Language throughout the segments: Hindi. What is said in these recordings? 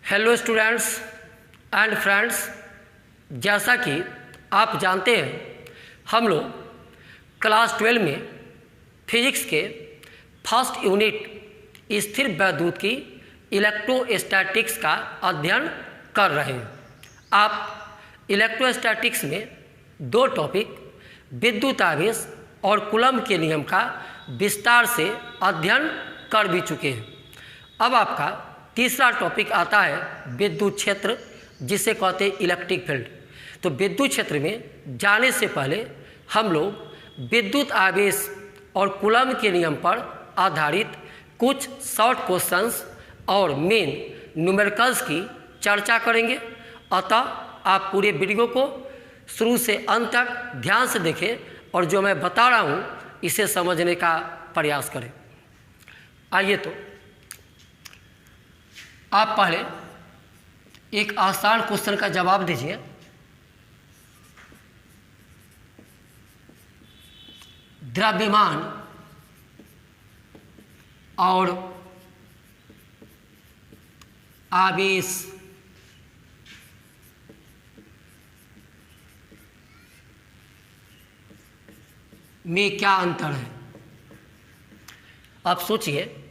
हेलो स्टूडेंट्स एंड फ्रेंड्स, जैसा कि आप जानते हैं हम लोग क्लास 12 में फिजिक्स के फर्स्ट यूनिट स्थिर वैद्युत की इलेक्ट्रोस्टैटिक्स का अध्ययन कर रहे हैं। आप इलेक्ट्रोस्टैटिक्स में दो टॉपिक विद्युत आवेश और कूलम्ब के नियम का विस्तार से अध्ययन कर भी चुके हैं। अब आपका तीसरा टॉपिक आता है विद्युत क्षेत्र, जिसे कहते हैं इलेक्ट्रिक फील्ड। तो विद्युत क्षेत्र में जाने से पहले हम लोग विद्युत आवेश और कूलम्ब के नियम पर आधारित कुछ शॉर्ट क्वेश्चंस और मेन न्यूमेरिकल्स की चर्चा करेंगे। अतः आप पूरे वीडियो को शुरू से अंत तक ध्यान से देखें और जो मैं बता रहा हूँ इसे समझने का प्रयास करें। आइए तो आप पहले एक आसान क्वेश्चन का जवाब दीजिए। द्रव्यमान और आवेश में क्या अंतर है? आप सोचिए,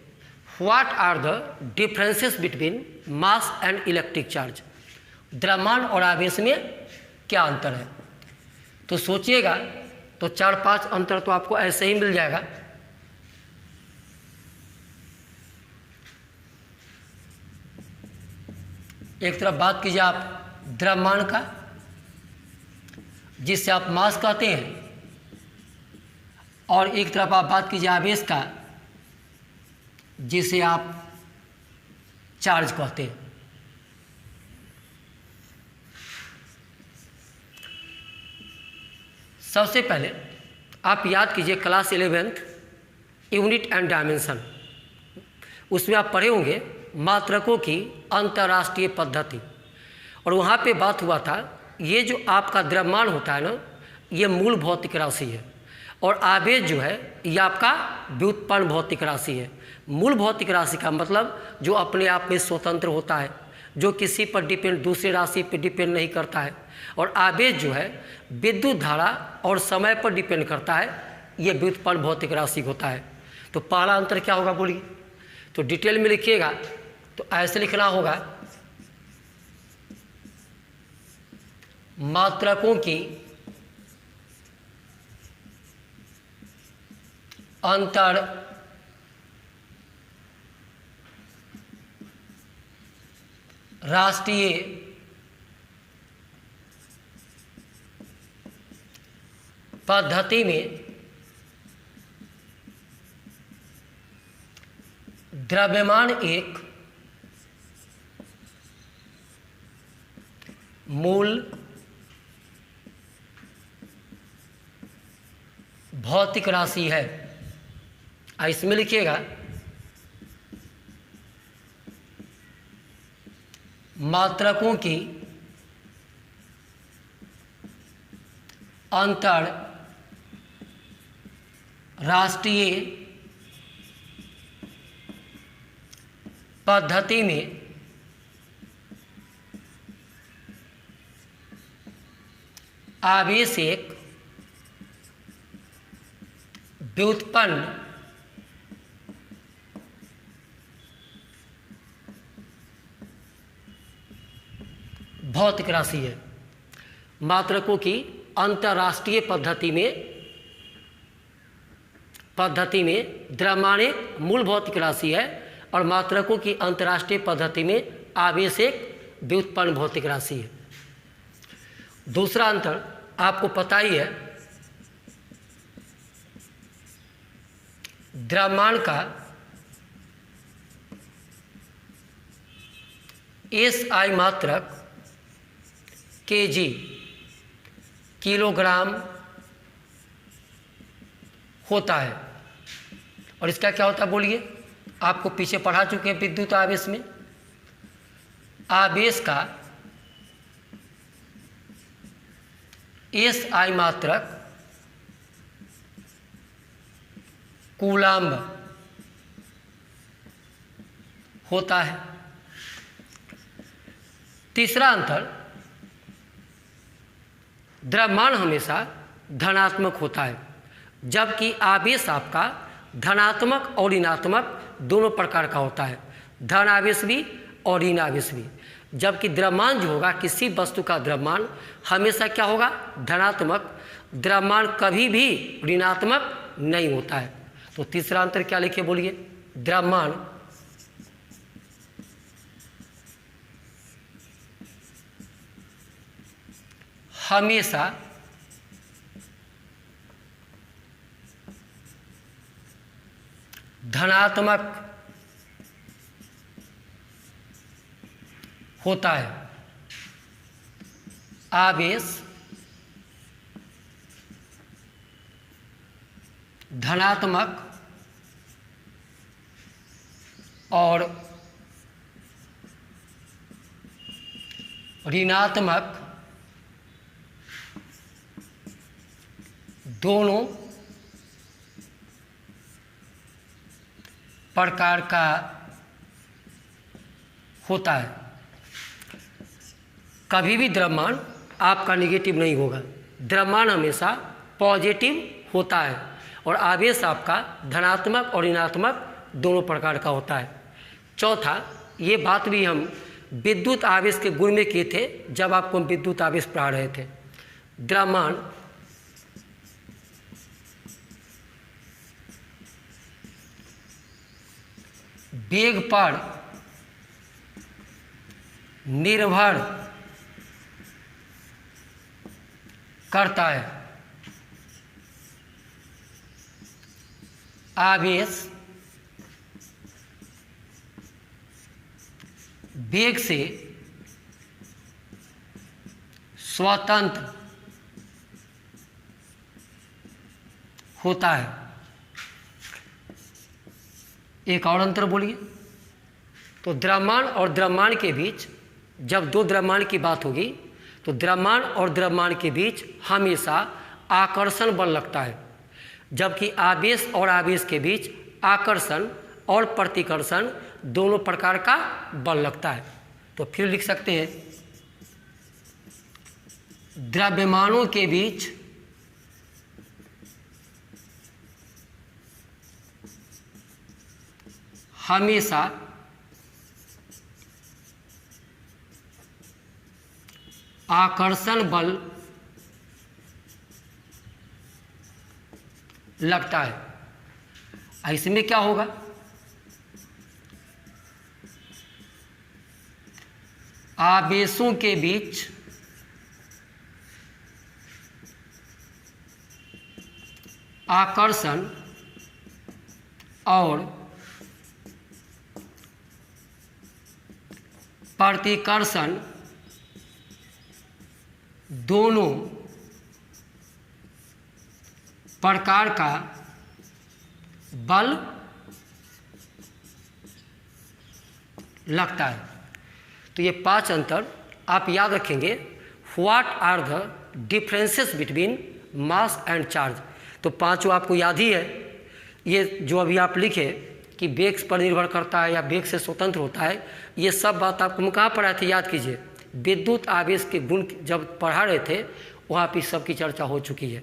what are the differences between mass and electric charge? द्रव्यमान और आवेश में क्या अंतर है? तो सोचिएगा तो 4-5 अंतर तो आपको ऐसे ही मिल जाएगा। एक तरफ बात कीजिए आप द्रव्यमान का, जिससे आप मास कहते हैं, और एक तरफ आप बात कीजिए आवेश का, जिसे आप चार्ज कहते हैं। सबसे पहले आप याद कीजिए class 11th unit and dimension, उसमें आप पढ़े होंगे मात्रकों की अंतर्राष्ट्रीय पद्धति। और वहाँ पे बात हुआ था, ये जो आपका द्रव्यमान होता है ना, ये मूल भौतिक राशि है, और आवेश जो है ये आपका व्युत्पन्न भौतिक राशि है। मूल भौतिक राशि का मतलब जो अपने आप में स्वतंत्र होता है, जो किसी पर डिपेंड, दूसरी राशि पर डिपेंड नहीं करता है। और आवेश जो है विद्युत धारा और समय पर डिपेंड करता है, ये व्युत्पन्न भौतिक राशि होता है। तो पहला अंतर क्या होगा बोलिए? तो डिटेल में लिखिएगा तो ऐसे लिखना होगा, मात्रकों की राष्ट्रीय पद्धति में द्रव्यमान एक मूल भौतिक राशि है। इसमें लिखिएगा मात्रकों की अंतरराष्ट्रीय पद्धति में आवेश एक व्युत्पन्न भौतिक राशि है। मात्रकों की अंतर्राष्ट्रीय पद्धति में द्रव्यमान एक मूल भौतिक राशि है, और मात्रकों की अंतर्राष्ट्रीय पद्धति में आवेश एक व्युत्पन्न भौतिक राशि है। दूसरा अंतर आपको पता ही है, द्रव्यमान का SI मात्रक kg किलोग्राम होता है, और इसका क्या होता है बोलिए? आपको पीछे पढ़ा चुके हैं विद्युत आवेश में। आवेश का SI मात्रक कूलम्ब होता है। तीसरा अंतर, द्रव्यमान हमेशा धनात्मक होता है, जबकि आवेश आपका धनात्मक और ऋणात्मक दोनों प्रकार का होता है, धन आवेश भी और ऋण आवेश भी। जबकि द्रव्यमान जो होगा, किसी वस्तु का द्रव्यमान हमेशा क्या होगा, धनात्मक। द्रव्यमान कभी भी ऋणात्मक नहीं होता है। तो तीसरा अंतर क्या लिखे बोलिए, द्रव्यमान हमेशा धनात्मक होता है, आवेश धनात्मक और ऋणात्मक दोनों प्रकार का होता है। कभी भी द्रव्यमान आपका नेगेटिव नहीं होगा, द्रव्यमान हमेशा पॉजिटिव होता है और आवेश आपका धनात्मक और ऋणात्मक दोनों प्रकार का होता है। चौथा, ये बात भी हम विद्युत आवेश के गुण में किए थे जब आपको हम विद्युत आवेश पढ़ा रहे थे। द्रव्यमान वेग पर निर्भर करता है, आवेश वेग से स्वतंत्र होता है। एक और अंतर बोलिए। तो द्रव्यमान और द्रव्यमान के बीच, जब दो द्रव्यमान की बात होगी तो द्रव्यमान और द्रव्यमान के बीच हमेशा आकर्षण बल लगता है, जबकि आवेश और आवेश के बीच आकर्षण और प्रतिकर्षण दोनों प्रकार का बल लगता है। तो फिर लिख सकते हैं, द्रव्यमानों के बीच हमेशा आकर्षण बल लगता है। इसमें क्या होगा, आवेशों के बीच आकर्षण और प्रतिकर्षण दोनों प्रकार का बल लगता है। तो ये 5 अंतर आप याद रखेंगे। What are the differences between mass and charge. तो 5 आपको याद ही है। ये जो अभी आप लिखे कि वेग पर निर्भर करता है या वेग से स्वतंत्र होता है, ये सब बात आपको हम कहाँ पढ़ाए थे, याद कीजिए। विद्युत आवेश के गुण जब पढ़ा रहे थे वहाँ पर सब की चर्चा हो चुकी है।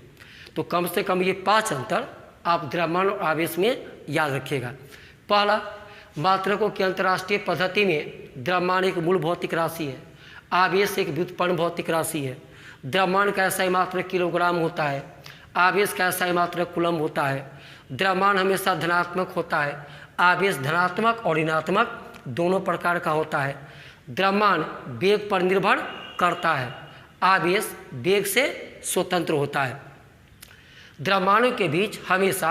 तो कम से कम ये 5 अंतर आप द्रव्यमान और आवेश में याद रखिएगा। पहला, मात्रकों की अंतर्राष्ट्रीय पद्धति में द्रव्यमान एक मूल भौतिक राशि है, आवेश एक व्युत्पन्न भौतिक राशि है। द्रव्यमान का SI मात्रक किलोग्राम होता है, आवेश का SI मात्रक कूलम होता है। द्रव्यमान हमेशा धनात्मक होता है, आवेश धनात्मक और ऋणात्मक दोनों प्रकार का होता है। द्रव्यमान वेग पर निर्भर करता है, आवेश वेग से स्वतंत्र होता है। द्रव्यमानों के बीच हमेशा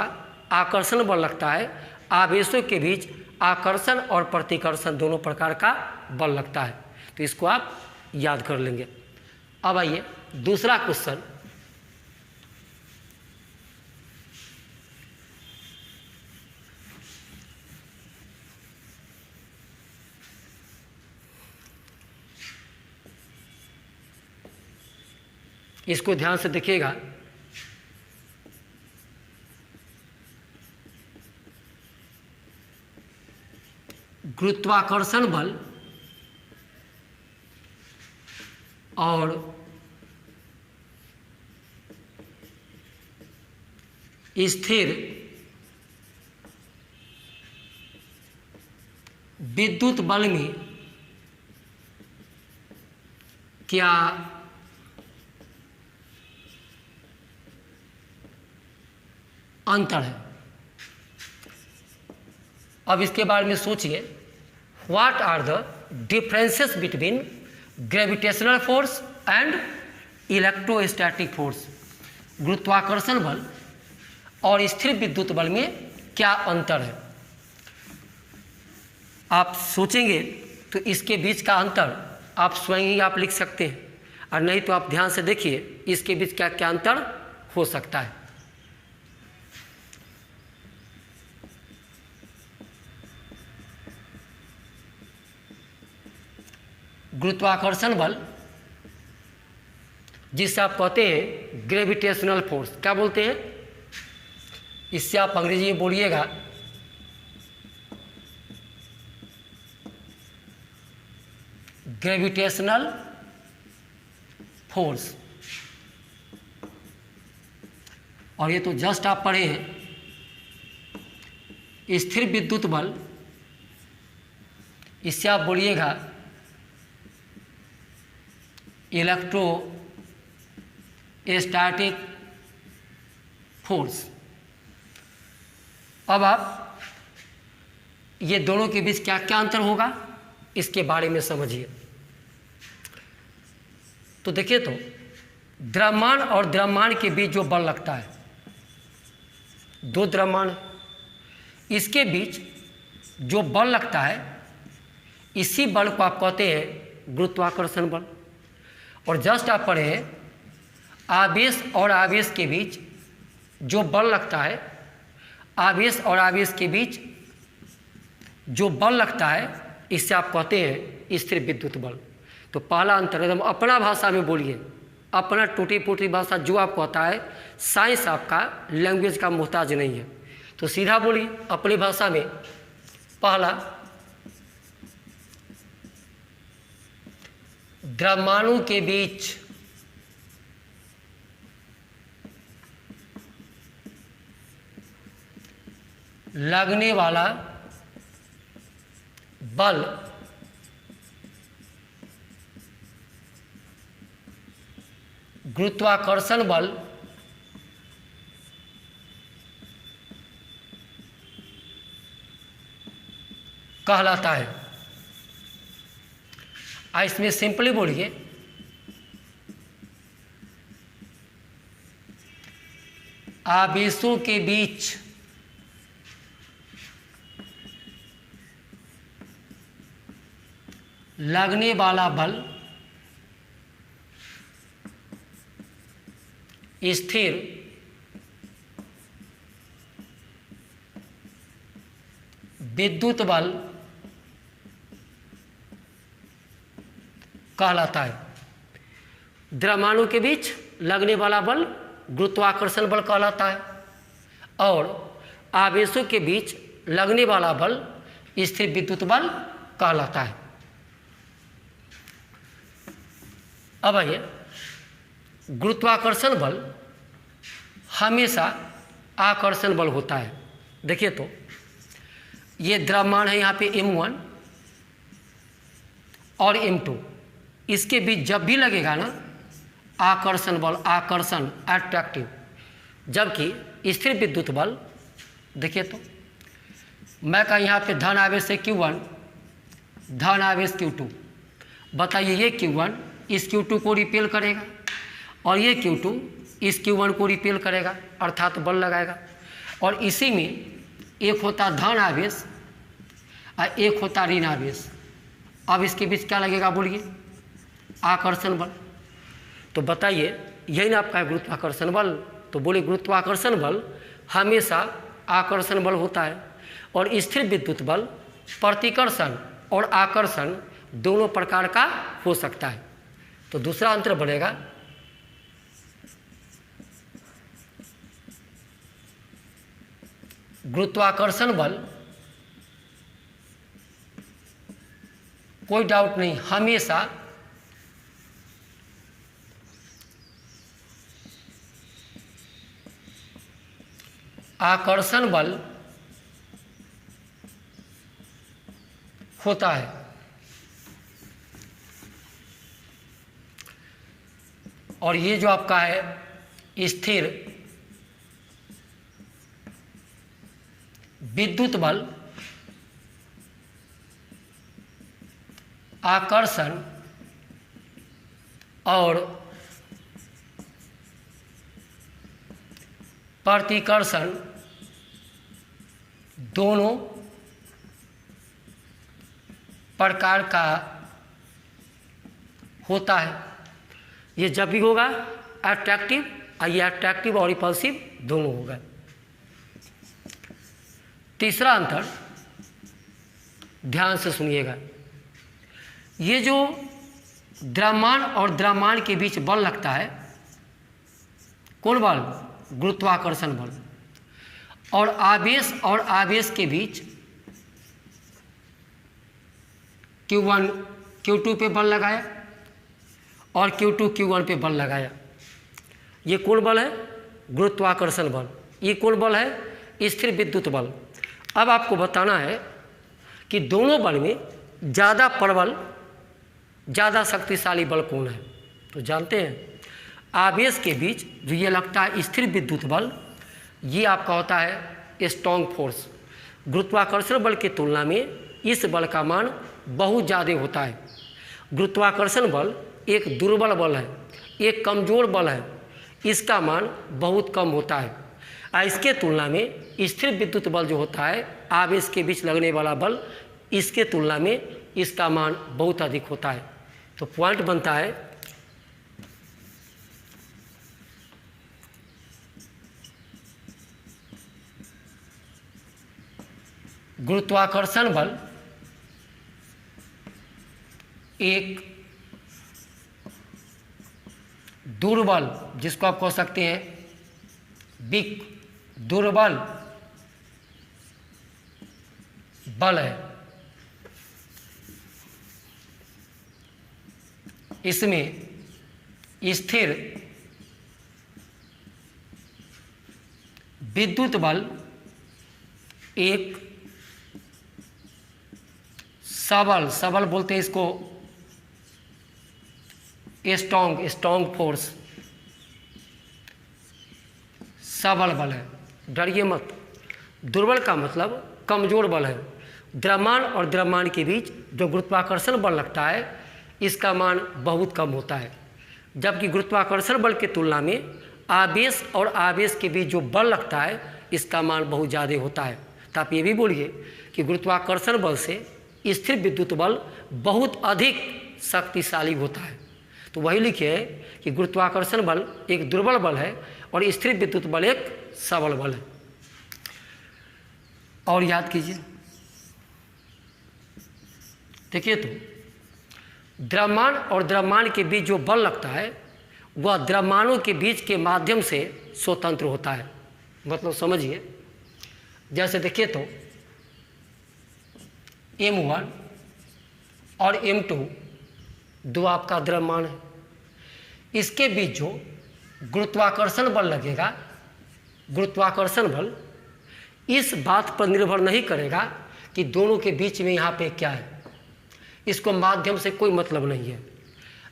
आकर्षण बल लगता है, आवेशों के बीच आकर्षण और प्रतिकर्षण दोनों प्रकार का बल लगता है। तो इसको आप याद कर लेंगे। अब आइए दूसरा क्वेश्चन। इसको ध्यान से देखिएगा। गुरुत्वाकर्षण बल और स्थिर विद्युत बल में क्या अंतर है? अब इसके बारे में सोचिए, what are the differences between gravitational force and electrostatic force. गुरुत्वाकर्षण बल और स्थिर विद्युत बल में क्या अंतर है? आप सोचेंगे तो इसके बीच का अंतर आप स्वयं ही आप लिख सकते हैं, और नहीं तो आप ध्यान से देखिए इसके बीच क्या क्या अंतर हो सकता है। गुरुत्वाकर्षण बल, जिससे आप कहते हैं ग्रेविटेशनल फोर्स, क्या बोलते हैं? इससे आप अंग्रेजी में बोलिएगा ग्रेविटेशनल फोर्स। और ये तो जस्ट आप पढ़े हैं। स्थिर विद्युत बल, इससे आप बोलिएगा इलेक्ट्रोस्टैटिक फोर्स। अब आप ये दोनों के बीच क्या क्या अंतर होगा इसके बारे में समझिए। तो देखिए, तो द्रव्यमान और द्रव्यमान के बीच जो बल लगता है, दो द्रव्यमान, इसके बीच जो बल लगता है, इसी बल को आप कहते हैं गुरुत्वाकर्षण बल। और जस्ट आप पढ़े हैं आवेश और आवेश के बीच जो बल लगता है, आवेश और आवेश के बीच जो बल लगता है, इससे आप कहते हैं स्थिर विद्युत बल। तो पहला अंतर एकदम अपना भाषा में बोलिए, अपना टूटी फूटी भाषा जो आपको आता है, साइंस आपका लैंग्वेज का मोहताज नहीं है, तो सीधा बोलिए अपनी भाषा में। पहला, द्रव्यमानों के बीच लगने वाला बल गुरुत्वाकर्षण बल कहलाता है। इसमें सिंपली बोलिए आवेशों के बीच लगने वाला बल स्थिर विद्युत बल कहलाता है। द्रव्यमानों के बीच लगने वाला बल गुरुत्वाकर्षण बल कहलाता है, और आवेशों के बीच लगने वाला बल स्थिर विद्युत बल कहलाता है। अब आइए, गुरुत्वाकर्षण बल हमेशा आकर्षण बल होता है। देखिए, तो ये द्रव्यमान है यहाँ पे m1 और m2, इसके बीच जब भी लगेगा ना आकर्षण बल, आकर्षण अट्रैक्टिव, जबकि स्थिर विद्युत बल, देखिए तो मैं कहा यहाँ पे धन आवेश है Q1, धन आवेश Q2, बताइए ये Q1 इस Q2 को रिपेल करेगा और ये Q2 इस Q1 को रिपेल करेगा, अर्थात बल लगाएगा। और इसी में एक होता धन आवेश और एक होता ऋण आवेश। अब इसके बीच क्या लगेगा बोलिए? आकर्षण बल। तो बताइए यही ना आपका है गुरुत्वाकर्षण बल। तो बोले गुरुत्वाकर्षण बल हमेशा आकर्षण बल होता है, और स्थिर विद्युत बल प्रतिकर्षण और आकर्षण दोनों प्रकार का हो सकता है। तो दूसरा अंतर बनेगा गुरुत्वाकर्षण बल, कोई डाउट नहीं, हमेशा आकर्षण बल होता है। और ये जो आपका है स्थिर विद्युत बल आकर्षण और प्रतिकर्षण दोनों प्रकार का होता है। ये जब भी होगा अट्रैक्टिव, ये अट्रैक्टिव और रिपल्सिव दोनों होगा। तीसरा अंतर ध्यान से सुनिएगा, ये जो द्रव्यमान और द्रव्यमान के बीच बल लगता है, कौन बल? गुरुत्वाकर्षण बल। और आवेश के बीच Q1 Q2 पे बल लगाया और Q2 Q1 पे बल लगाया। ये कौन बल है? गुरुत्वाकर्षण बल। ये कौन बल है? स्थिर विद्युत बल। अब आपको बताना है कि दोनों बल में ज़्यादा प्रबल, ज़्यादा शक्तिशाली बल कौन है। तो जानते हैं, आवेश के बीच जो ये लगता है स्थिर विद्युत बल, ये आपका होता है स्ट्रॉन्ग फोर्स। गुरुत्वाकर्षण बल की तुलना में इस बल का मान बहुत ज़्यादा होता है। गुरुत्वाकर्षण बल एक दुर्बल बल है, एक कमज़ोर बल है, इसका मान बहुत कम होता है। और इसके तुलना में स्थिर विद्युत बल जो होता है, आवेश के बीच लगने वाला बल, इसके तुलना में इसका मान बहुत अधिक होता है। तो पॉइंट बनता है गुरुत्वाकर्षण बल एक दुर्बल, जिसको आप कह सकते हैं वीक, दुर्बल बल है। इसमें स्थिर विद्युत बल एक सबल बोलते हैं इसको, स्ट्रॉन्ग फोर्स, सबल बल है। डरिए मत, दुर्बल का मतलब कमज़ोर बल है। द्रव्यमान और द्रव्यमान के बीच जो गुरुत्वाकर्षण बल लगता है, इसका मान बहुत कम होता है। जबकि गुरुत्वाकर्षण बल की तुलना में आवेश और आवेश के बीच जो बल लगता है, इसका मान बहुत ज़्यादा होता है। तो आप ये भी बोलिए कि गुरुत्वाकर्षण बल से स्थिर विद्युत बल बहुत अधिक शक्तिशाली होता है। तो वही लिखिए कि गुरुत्वाकर्षण बल एक दुर्बल बल है और स्थिर विद्युत बल एक सबल बल है। और याद कीजिए, देखिए तो द्रव्यमान और द्रव्यमान के बीच जो बल लगता है, वह द्रव्यमानों के बीच के माध्यम से स्वतंत्र होता है। मतलब समझिए, जैसे देखिए तो M1 और M2 दो आपका द्रव्यमान है, इसके बीच जो गुरुत्वाकर्षण बल लगेगा, गुरुत्वाकर्षण बल इस बात पर निर्भर नहीं करेगा कि दोनों के बीच में यहाँ पे क्या है, इसको माध्यम से कोई मतलब नहीं है।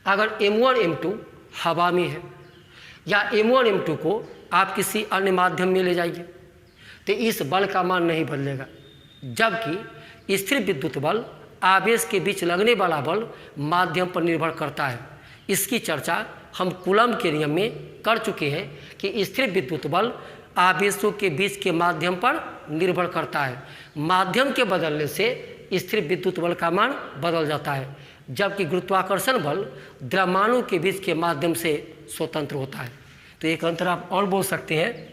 अगर M1 M2 हवा में है या M1 M2 को आप किसी अन्य माध्यम में ले जाइए, तो इस बल का मान नहीं बदलेगा। जबकि स्थिर विद्युत बल, आवेश के बीच लगने वाला बल माध्यम पर निर्भर करता है। इसकी चर्चा हम कूलम के नियम में कर चुके हैं कि स्थिर विद्युत बल आवेशों के बीच के माध्यम पर निर्भर करता है। माध्यम के बदलने से स्थिर विद्युत बल का मान बदल जाता है, जबकि गुरुत्वाकर्षण बल द्रव्यमानों के बीच के माध्यम से स्वतंत्र होता है। तो एक अंतर आप और बोल सकते हैं,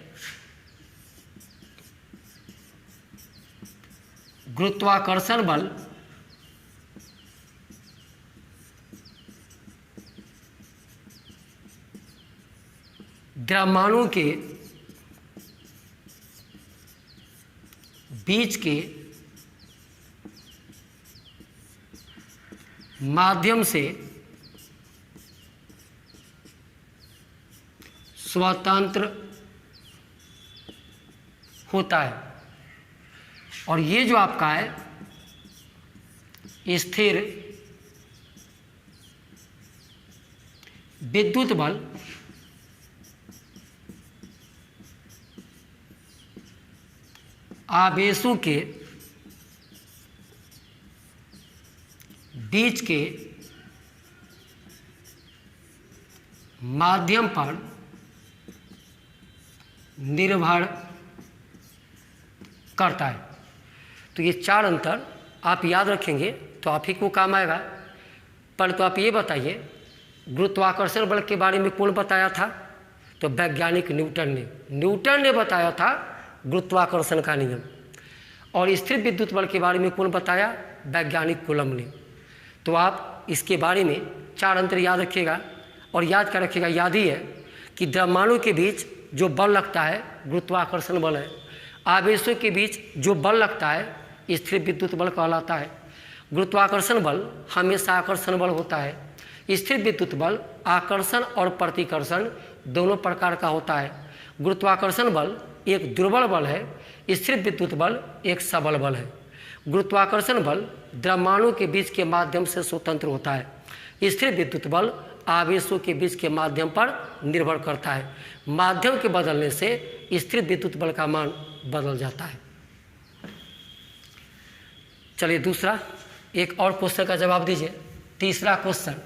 गुरुत्वाकर्षण बल द्रव्यमानों के बीच के माध्यम से स्वतंत्र होता है। और ये जो आपका है स्थिर विद्युत बल आवेशों के बीच के माध्यम पर निर्भर करता है। तो ये चार अंतर आप याद रखेंगे तो आप ही को काम आएगा। पर तो आप ये बताइए, गुरुत्वाकर्षण बल के बारे में कौन बताया था? तो वैज्ञानिक न्यूटन ने बताया था गुरुत्वाकर्षण का नियम। और स्थिर विद्युत बल के बारे में कौन बताया? वैज्ञानिक कूलम्ब ने। तो आप इसके बारे में चार अंतर याद रखिएगा। और याद क्या रखिएगा? याद ही है कि द्रव्यमानों के बीच जो बल लगता है गुरुत्वाकर्षण बल है, आवेशों के बीच जो बल लगता है स्थिर विद्युत बल कहलाता है। गुरुत्वाकर्षण बल हमेशा आकर्षण बल होता है। स्थिर विद्युत बल आकर्षण और प्रतिकर्षण दोनों प्रकार का होता है। गुरुत्वाकर्षण बल एक दुर्बल बल है, स्थिर विद्युत बल एक सबल बल है। गुरुत्वाकर्षण बल द्रव्यमानों के बीच के माध्यम से स्वतंत्र होता है। स्थिर विद्युत बल आवेशों के बीच के माध्यम पर निर्भर करता है। माध्यम के बदलने से स्थिर विद्युत बल का मान बदल जाता है। चलिए दूसरा एक और क्वेश्चन का जवाब दीजिए। तीसरा क्वेश्चन,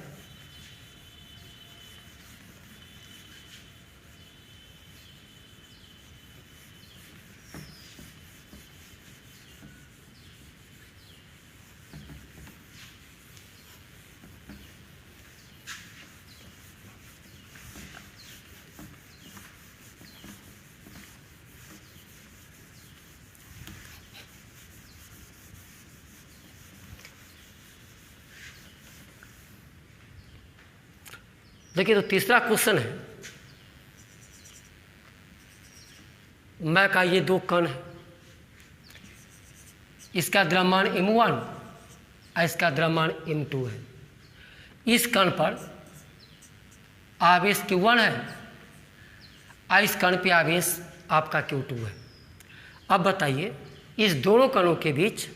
देखिए तो तीसरा क्वेश्चन है, मैं का ये दो कण है, इसका द्रव्यमान m1 और इसका द्रव्यमान m2 है। इस कण पर आवेश q1 है और इस कण पे आवेश आपका q2 है। अब बताइए इस दोनों कणों के बीच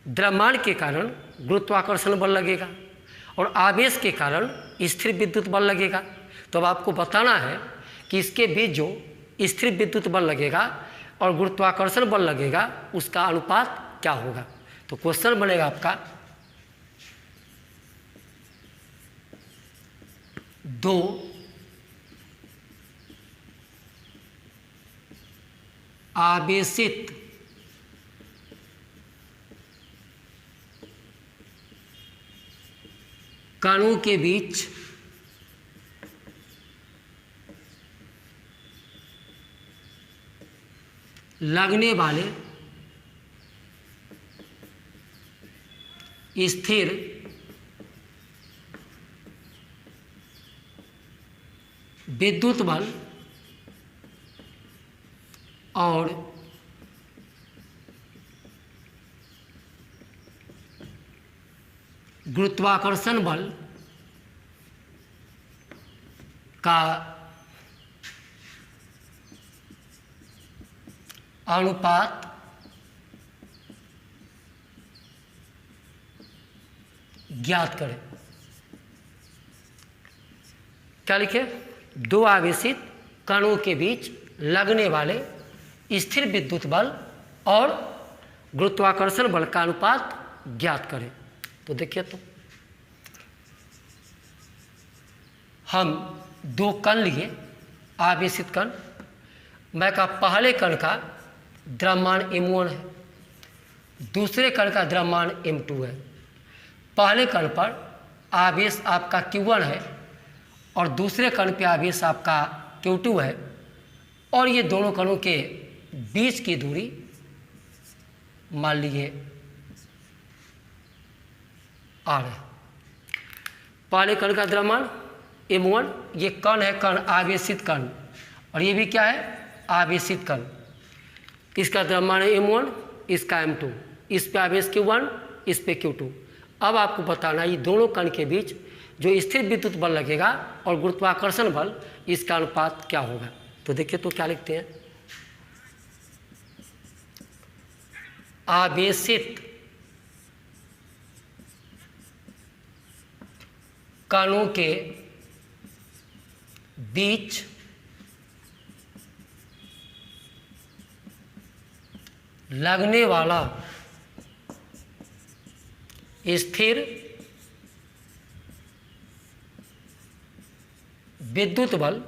द्रव्यमान के कारण गुरुत्वाकर्षण बल लगेगा और आवेश के कारण स्थिर विद्युत बल लगेगा। तो अब आपको बताना है कि इसके बीच जो स्थिर विद्युत बल लगेगा और गुरुत्वाकर्षण बल लगेगा उसका अनुपात क्या होगा। तो क्वेश्चन बनेगा आपका 2 आवेशित कणों के बीच लगने वाले स्थिर विद्युत बल और गुरुत्वाकर्षण बल का अनुपात ज्ञात करें। क्या लिखे? 2 आवेशित कणों के बीच लगने वाले स्थिर विद्युत बल और गुरुत्वाकर्षण बल का अनुपात ज्ञात करें। तो देखिए तो हम 2 कण लिए आवेशित कण। मैं का पहले कण का द्रव्यमान m1 है, दूसरे कण का द्रव्यमान m2 है। पहले कण पर आवेश आपका q1 है और दूसरे कण पे आवेश आपका q2 है और ये दोनों कणों के बीच की दूरी मान लीजिए r है। पहले कण का द्रव्यमान m1, ये कण है, कण आवेशित कण, और ये भी क्या है? आवेशित कण। इसका द्रव्यमान है m1, इसका m2, इस पे आवेश q1, इस पे q2। अब आपको बताना ये दोनों कण के बीच जो स्थिर विद्युत बल लगेगा और गुरुत्वाकर्षण बल, इसका अनुपात क्या होगा। तो देखिए तो क्या लिखते हैं, आवेशित कणों के बीच लगने वाला स्थिर विद्युत बल।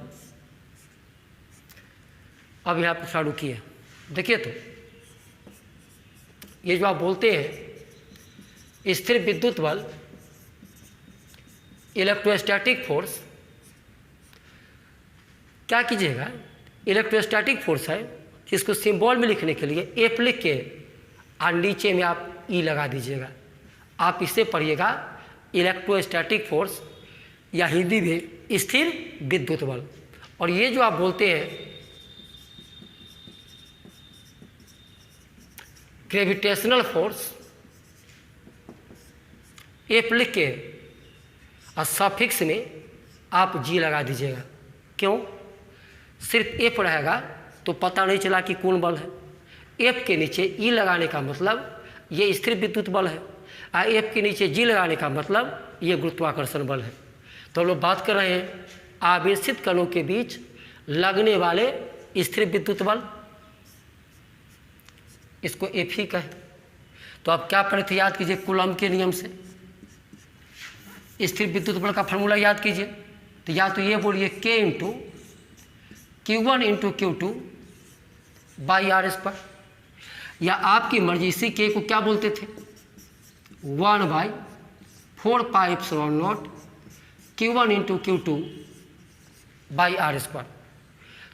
अब यहाँ पर चालू किया, देखिए तो ये जो आप बोलते हैं स्थिर विद्युत बल, इलेक्ट्रोस्टैटिक फोर्स, क्या कीजिएगा, इलेक्ट्रोस्टैटिक फोर्स है, इसको सिंबल में लिखने के लिए एफ लिख के और नीचे में आप ई लगा दीजिएगा। आप इसे पढ़िएगा इलेक्ट्रोस्टैटिक फोर्स या हिंदी में स्थिर विद्युत बल। और ये जो आप बोलते हैं ग्रेविटेशनल फोर्स, एफ लिख के और सफिक्स में आप जी लगा दीजिएगा। क्यों? सिर्फ एफ रहेगा तो पता नहीं चला कि कौन बल है। एफ के नीचे ई लगाने का मतलब ये स्थिर विद्युत बल है, और एफ के नीचे जी लगाने का मतलब ये गुरुत्वाकर्षण बल है। तो हम लोग बात कर रहे हैं आवेशित कणों के बीच लगने वाले स्थिर विद्युत बल, इसको एफ ही कहे। तो आप क्या पढ़े थे, याद कीजिए कूलम्ब के नियम से स्थिर विद्युत बल का फॉर्मूला याद कीजिए। तो या तो ये बोलिए K into Q1 into Q2 by are square, या आपकी मर्जी, इसी K को क्या बोलते थे 1/4 pi epsilon naught Q1 into Q2 by are square.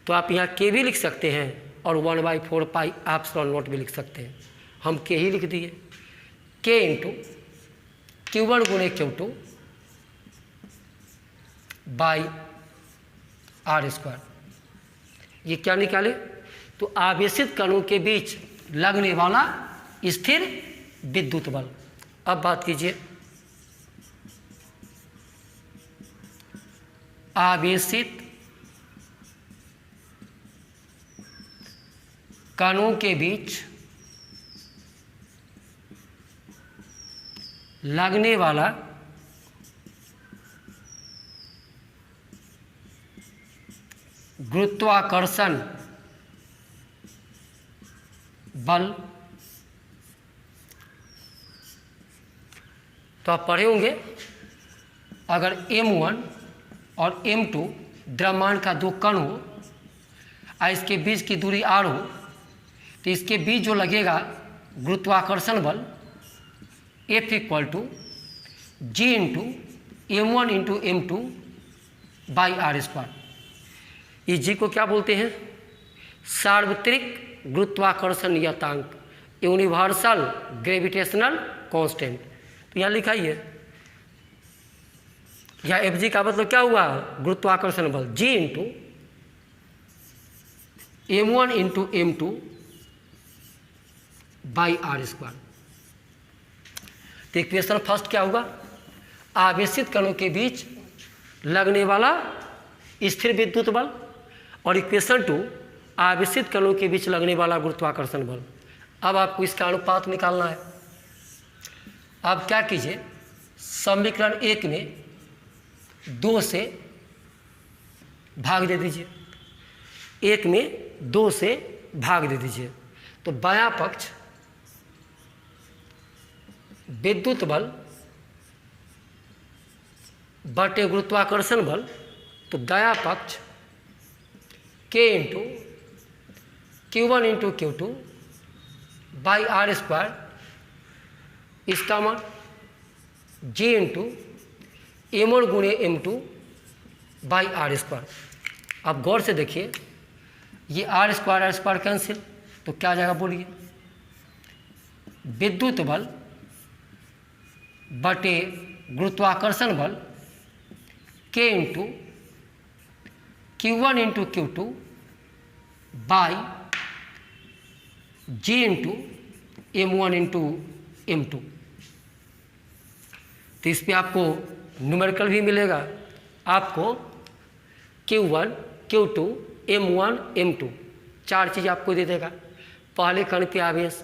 तो आप यहाँ K भी लिख सकते हैं और 1/4 पाई एप्सिलॉन नॉट भी लिख सकते हैं। हम K ही लिख दिए, K इंटू Q1 गुणे Q2 बाई आर स्क्वायर। ये क्या निकाले, तो आवेशित कणों के बीच लगने वाला स्थिर विद्युत बल। अब बात कीजिए आवेशित कणों के बीच लगने वाला गुरुत्वाकर्षण बल। तो आप पढ़े होंगे अगर M1 और M2 द्रव्यमान का दो कण हो और इसके बीच की दूरी r हो, तो इसके बीच जो लगेगा गुरुत्वाकर्षण बल F equal to G into M1 into M2 by are square. इस जी को क्या बोलते हैं, सार्वत्रिक गुरुत्वाकर्षण नियतांक, यूनिवर्सल ग्रेविटेशनल कांस्टेंट। तो यहाँ लिखा ही है, यहाँ एफ जी का मतलब क्या हुआ, गुरुत्वाकर्षण बल G into M1 into M2 by are square. तो इक्वेशन फर्स्ट क्या होगा, आवेशित कणों के बीच लगने वाला स्थिर विद्युत बल, और इक्वेशन 2 आवेशित कणों के बीच लगने वाला गुरुत्वाकर्षण बल। अब आपको इसका अनुपात निकालना है। आप क्या कीजिए, समीकरण 1 में 2 से भाग दे दीजिए, 1 में 2 से भाग दे दीजिए। तो बायां पक्ष विद्युत बल बटे गुरुत्वाकर्षण बल, तो दायां पक्ष K into Q1 into Q2 by are square, इसका मान G इंटू M1 गुणे M2 बाई आर स्क्वायर। अब गौर से देखिए, ये आर स्क्वायर कैंसिल, तो क्या जाएगा बोलिए, विद्युत बल बटे गुरुत्वाकर्षण बल K into Q1 into Q2 by G into M1 into M2। तो इस पर आपको न्यूमेरिकल भी मिलेगा, आपको Q1 Q2 M1 M2 चार चीज़ आपको दे देगा। पहले कण पे आवेश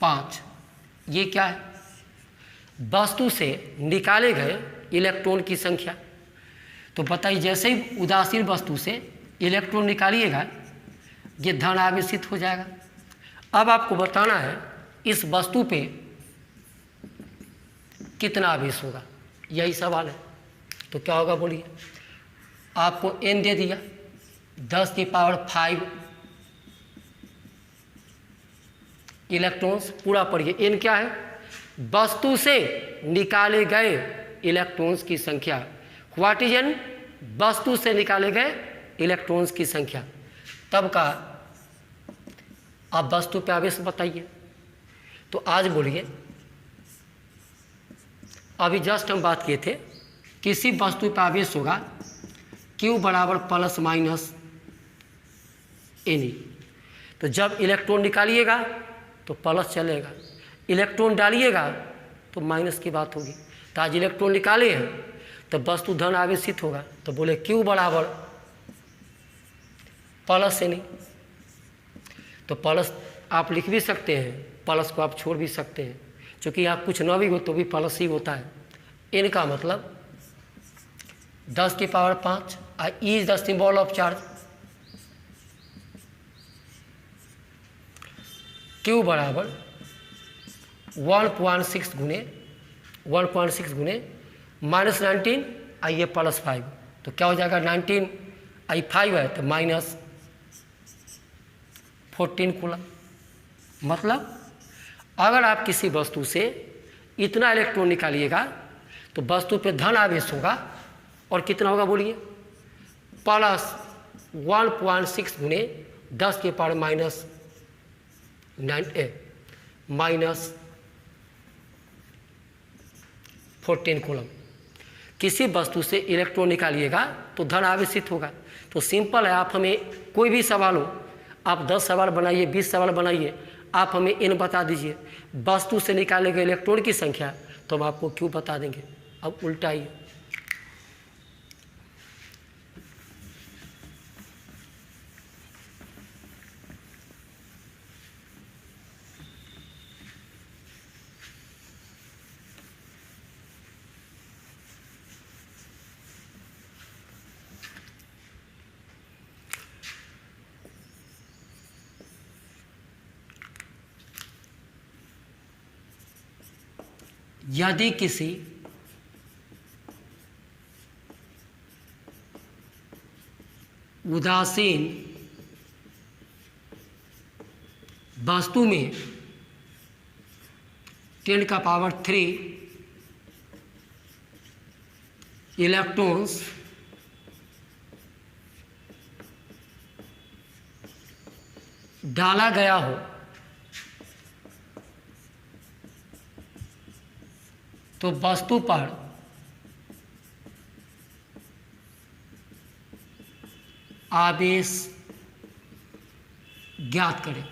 5। ये क्या है? वस्तु से निकाले गए इलेक्ट्रॉन की संख्या। तो बताइए, जैसे ही उदासीन वस्तु से इलेक्ट्रॉन निकालिएगा ये धन आवेशित हो जाएगा। अब आपको बताना है इस वस्तु पे कितना आवेश होगा, यही सवाल है। तो क्या होगा बोलिए? आपको n दे दिया 10⁵ इलेक्ट्रॉन्स, पूरा पढ़िए। n क्या है? वस्तु से निकाले गए इलेक्ट्रॉन्स की संख्या। What is n? वस्तु से निकाले गए इलेक्ट्रॉन्स की संख्या। तब का आप वस्तु पे आवेश बताइए। तो आज बोलिए, अभी जस्ट हम बात किए थे किसी वस्तु पर आवेश होगा Q बराबर प्लस माइनस N। तो जब इलेक्ट्रॉन निकालिएगा तो प्लस चलेगा, इलेक्ट्रॉन डालिएगा तो माइनस की बात होगी। तो आज इलेक्ट्रॉन निकाले हैं तो वस्तु धन आवेशित होगा। तो बोले Q बराबर प्लस N। तो प्लस आप लिख भी सकते हैं, प्लस को आप छोड़ भी सकते हैं, क्योंकि आप कुछ न भी हो तो भी प्लस ही होता है। n का मतलब 10⁵ E is the symbol of charge. Q बराबर 1.6 गुने -19 ये +5। तो क्या हो जाएगा? 19 5 है तो -14 कूलम। मतलब अगर आप किसी वस्तु से इतना इलेक्ट्रॉन निकालिएगा तो वस्तु पे धन आवेश होगा। और कितना होगा बोलिए? +1.6 गुने 10⁻⁻14 कूलम। किसी वस्तु से इलेक्ट्रॉन निकालिएगा तो धन आवेशित होगा। तो सिंपल है, आप हमें कोई भी सवाल हो, आप 10 सवाल बनाइए, 20 सवाल बनाइए, आप हमें n बता दीजिए, वस्तु से निकाले गए इलेक्ट्रॉन की संख्या, तो हम आपको q बता देंगे। अब उल्टाइए, यदि किसी उदासीन वस्तु में 10⁻³ इलेक्ट्रॉन्स डाला गया हो तो वस्तु पर आवेश ज्ञात करें।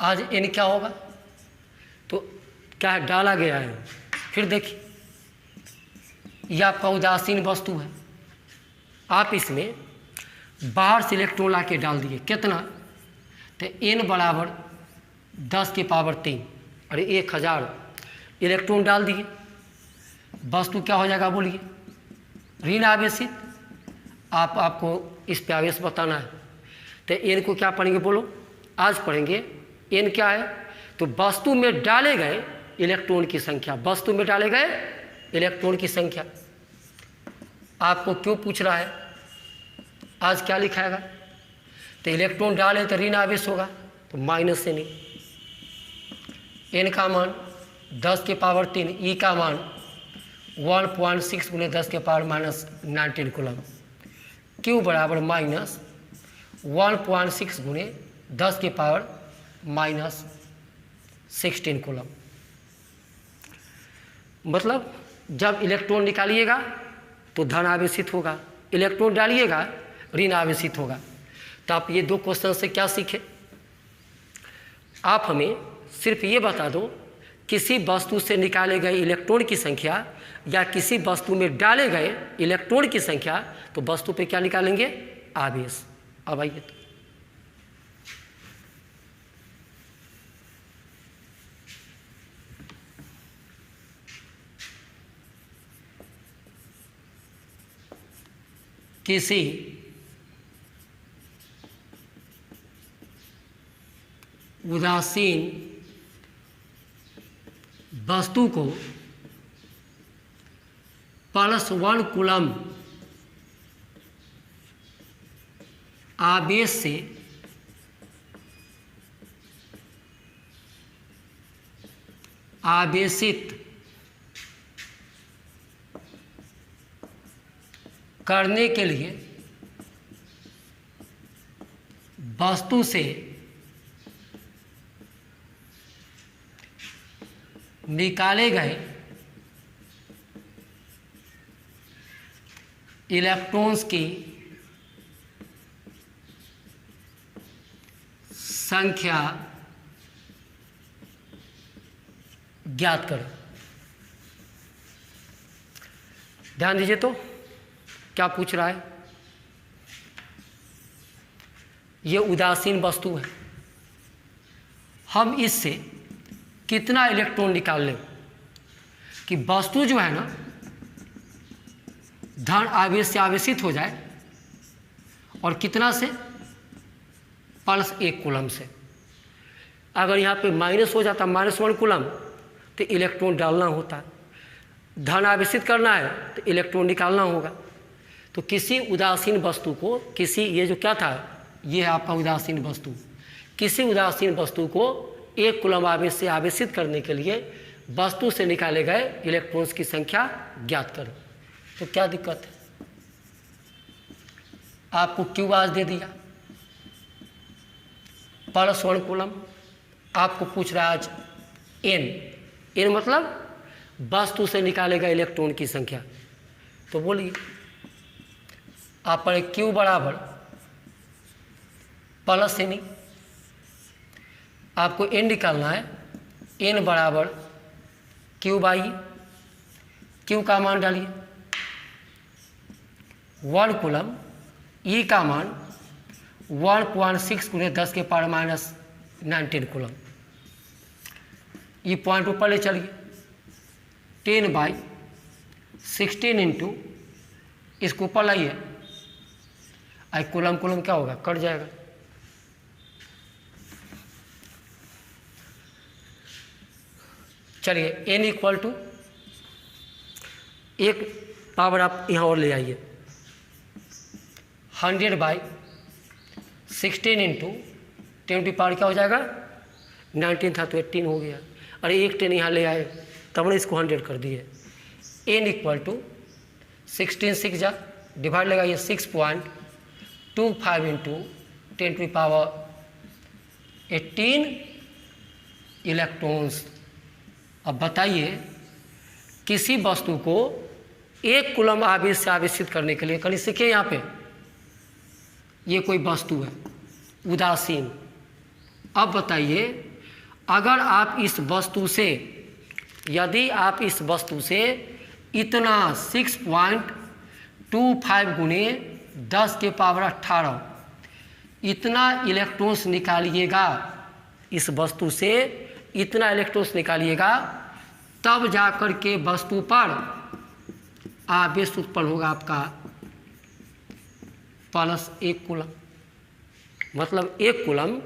आज n क्या होगा? तो क्या है? डाला गया है। फिर देखिए, यह आपका उदासीन वस्तु है, आप इसमें बाहर से इलेक्ट्रॉन ला के डाल दिए। कितना? तो n बराबर 10⁻³ और 1000 इलेक्ट्रॉन डाल दिए। वस्तु क्या हो जाएगा बोलिए? ऋण आवेशित। आपको इस पे आवेश बताना है। तो n को क्या पढ़ेंगे बोलो? आज पढ़ेंगे n क्या है? तो वस्तु में डाले गए इलेक्ट्रॉन की संख्या, वस्तु में डाले गए इलेक्ट्रॉन की संख्या। आपको क्यों पूछ रहा है? आज क्या लिखाएगा? तो इलेक्ट्रॉन डाले तो ऋण आवेश होगा, तो माइनस से नहीं। n का मान 10⁻³ E का मान 1.6 गुने 10⁻⁻19 कूलम। Q बराबर -1.6 गुने 10⁻⁻16 कूलम। मतलब जब इलेक्ट्रॉन निकालिएगा तो धन आवेशित होगा, इलेक्ट्रॉन डालिएगा ऋण आवेशित होगा। तो आप ये 2 क्वेश्चन से क्या सीखे? आप हमें सिर्फ ये बता दो किसी वस्तु से निकाले गए इलेक्ट्रॉन की संख्या या किसी वस्तु में डाले गए इलेक्ट्रॉन की संख्या, तो वस्तु पे क्या निकालेंगे? आवेश। अब आइए, तो किसी उदासीन वस्तु को +1 कूलम आवेश से आवेशित करने के लिए वस्तु से निकाले गए इलेक्ट्रॉन्स की संख्या ज्ञात करें। ध्यान दीजिए तो क्या पूछ रहा है। ये उदासीन वस्तु है, हम इससे कितना इलेक्ट्रॉन निकाल लें कि वस्तु जो है ना धन आवेश से आवेशित हो जाए, और कितना से, +1 कूलम से। अगर यहाँ पे माइनस हो जाता -1 कूलम तो इलेक्ट्रॉन डालना होता, धन आवेशित करना है तो इलेक्ट्रॉन निकालना होगा। तो किसी उदासीन वस्तु को, किसी, ये जो क्या था, ये है आपका उदासीन वस्तु, किसी उदासीन वस्तु को 1 कूलम आवेश से आवेशित करने के लिए वस्तु से निकाले गए इलेक्ट्रॉन्स की संख्या ज्ञात करें। तो क्या दिक्कत है, आपको क्यू आज दे दिया +1 कूलम, आपको पूछ रहा है आज n मतलब वस्तु से निकाले गए इलेक्ट्रॉन की संख्या। तो बोलिए आप पढ़े Q बराबर प्लस n, आपको n निकालना है, n बराबर Q/E, Q का मान डालिए 1 कूलम, E का मान 1.6 × 10⁻⁻19 कूलम। ये पॉइंट ऊपर ले चलिए, 10/16 × इसको ऊपर लाइए, आई कूलम कूलम क्या होगा, कट जाएगा। चलिए n = एक पावर आप यहाँ और ले आइए, 100/16 × 10⁻, क्या हो जाएगा, 19 था तो 18 हो गया। अरे एक 10 यहाँ ले आए तब ने इसको 100 कर दिए। n = 16 6 जा डिवाइड लगाइए 6.25 × 10⁻18 इलेक्ट्रॉन्स। अब बताइए किसी वस्तु को 1 कूलम आवेश से आवेशित करने के लिए, कल सीखे यहाँ पे, ये कोई वस्तु है उदासीन। अब बताइए अगर आप इस वस्तु से, यदि आप इस वस्तु से इतना 6.25 × 10⁻18 इतना इलेक्ट्रॉन्स निकालिएगा, इस वस्तु से इतना इलेक्ट्रॉन्स निकालिएगा, तब जाकर के वस्तु पर आवेश उत्पन्न होगा आपका +1 कूलम। मतलब 1 कूलम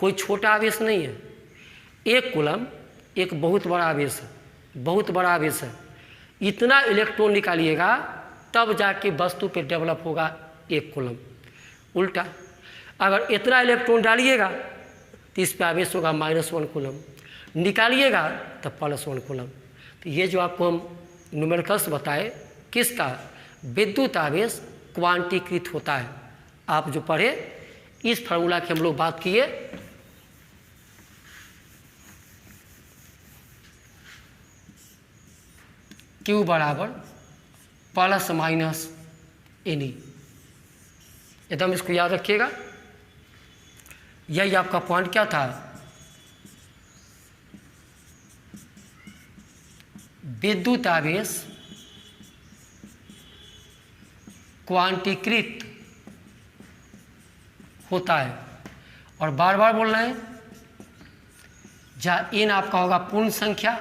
कोई छोटा आवेश नहीं है, 1 कूलम एक बहुत बड़ा आवेश है, बहुत बड़ा आवेश है। इतना इलेक्ट्रॉन निकालिएगा तब जाके वस्तु पे डेवलप होगा 1 कूलम। उल्टा अगर इतना इलेक्ट्रॉन डालिएगा तो इस पे आवेश होगा -1 कूलम, निकालिएगा तब +1 कूलम। तो ये जो आपको हम न्यूमेरिकल्स बताए, किसका, विद्युत आवेश क्वांटीकृत होता है। आप जो पढ़े इस फार्मूला की हम लोग बात किए, Q बराबर ±NE, एकदम इसको याद रखिएगा। यही आपका पॉइंट क्या था, विद्युत आवेश क्वांटीकृत होता है। और बार बार बोल रहे हैं, जहाँ n आपका होगा पूर्ण संख्या,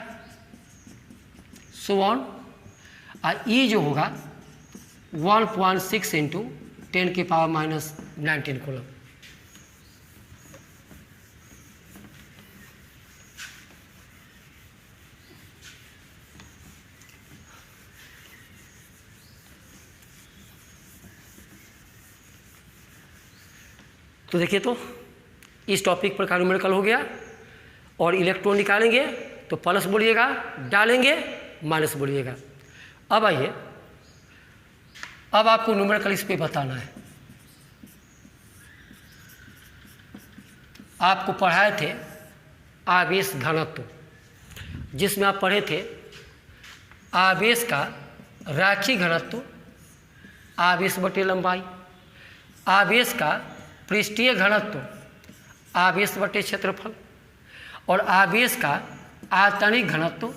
सो ऑन, और E जो होगा 1.6 इंटू 10⁻⁻19 कूलम। तो देखिए, तो इस टॉपिक पर का न्यूमेरिकल हो गया। और इलेक्ट्रॉन निकालेंगे तो प्लस बोलिएगा, डालेंगे माइनस बोलिएगा। अब आइए, अब आपको न्यूमेरिकल इस पे बताना है। आपको पढ़ाए थे आवेश घनत्व, जिसमें आप पढ़े थे आवेश का राशि घनत्व, आवेश बटे लंबाई, आवेश का पृष्ठीय घनत्व, आवेश बटे क्षेत्रफल, और आवेश का आयतनिक घनत्व,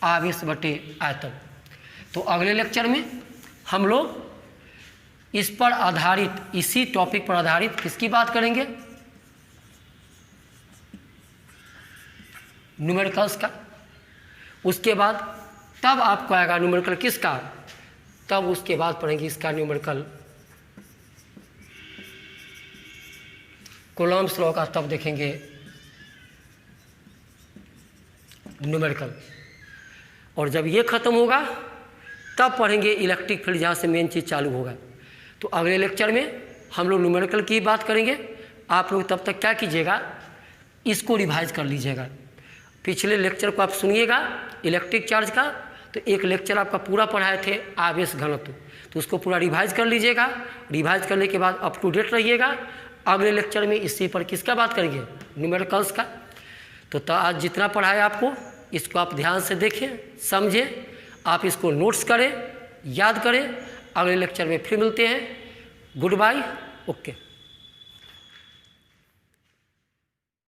आवेश बटे आयतन। तो अगले लेक्चर में हम लोग इस पर आधारित, इसी टॉपिक पर आधारित किसकी बात करेंगे? न्यूमेरिकल्स का। उसके बाद तब आपको आएगा न्यूमेरिकल किसका, तब उसके बाद पढ़ेंगे इसका न्यूमेरिकल कूलॉम्स लॉ का, तब देखेंगे न्यूमेरिकल। और जब ये ख़त्म होगा तब पढ़ेंगे इलेक्ट्रिक फील्ड, जहाँ से मेन चीज़ चालू होगा। तो अगले लेक्चर में हम लोग न्यूमेरिकल की बात करेंगे। आप लोग तब तक क्या कीजिएगा, इसको रिवाइज कर लीजिएगा। पिछले लेक्चर को आप सुनिएगा इलेक्ट्रिक चार्ज का, तो एक लेक्चर आपका पूरा पढ़ाए थे आवेश घनत्व, तो उसको पूरा रिवाइज कर लीजिएगा। रिवाइज करने के बाद अप टू डेट रहिएगा। अगले लेक्चर में इसी पर किसका बात करेंगे, न्यूमेरिकल्स का। तो आज जितना पढ़ाया आपको, इसको आप ध्यान से देखें, समझें, आप इसको नोट्स करें, याद करें। अगले लेक्चर में फिर मिलते हैं। Goodbye, okay.